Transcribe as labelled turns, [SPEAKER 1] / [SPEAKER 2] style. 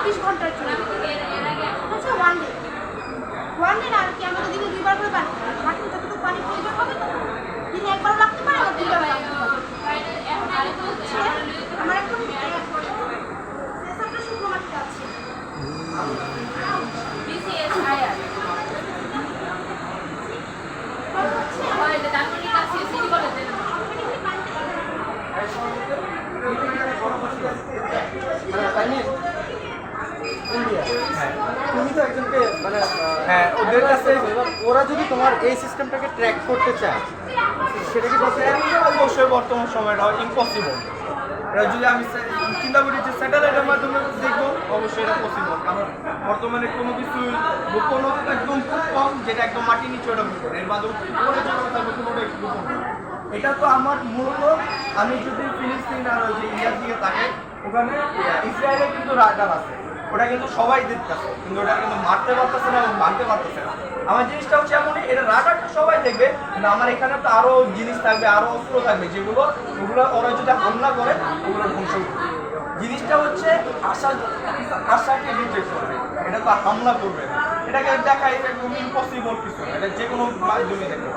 [SPEAKER 1] 24 ঘন্টার জন্য। আচ্ছা ওয়ান ডে না আর কি, আমাদের দিনে 2 বার করে পানি মাটিতে যতটুকু পানি প্রয়োজন হবে তো দিনে একবার লাগতে পারে, আবার 2 বার লাগতে পারে। আরেকটা হচ্ছে আমার এখন সেন্সরটা শুকনো মাটিতে আছে। BCSIR
[SPEAKER 2] তুমি তো একজনকে মানে হ্যাঁ ওদের কাছে ওরা যদি তোমার এই সিস্টেমটাকে ট্র্যাক করতে চায় সেটা কি
[SPEAKER 3] অবশ্যই বর্তমান সময়টা ইম্পসিবল। এটা যদি আমি চিন্তা করি যে স্যাটেলাইটের মাধ্যমে দেখবো, অবশ্যই এটা পসিবল। কারণ বর্তমানে কোনো কিছু গোপন একদম খুব কম, যেটা একদম মাটির নিচে ওটা গোপন, এর মাধ্যমে উপরে যেটা থাকবে কোনোটা একটু গোপন না। এটা তো আমার মূলত আমি যদি ফিলিস্তিন আর যে ইন্ডিয়ার দিকে তাকে, ওখানে ইসরায়েলের কিন্তু রাডার আছে, ওটা কিন্তু সবাই দেখতেছে, কিন্তু ওটা কিন্তু মারতে পারতেছে না এবং মারতে পারতেছে না। আমার জিনিসটা হচ্ছে এমনই, এটা রাডারটা সবাই দেখবে, কিন্তু আমার এখানে তো আরো জিনিস থাকবে, আরো অস্ত্র থাকবে, যেগুলো ওগুলো ওরা যদি হামলা করে ওগুলো ধ্বংস করবে। জিনিসটা হচ্ছে আশাকে রিজেক্ট করবে, এটা তো হামলা করবে না। এটাকে দেখা এটা একদম ইম্পসিবল কিছু না, এটা যে কোনো মাধ্যমে দেখবে।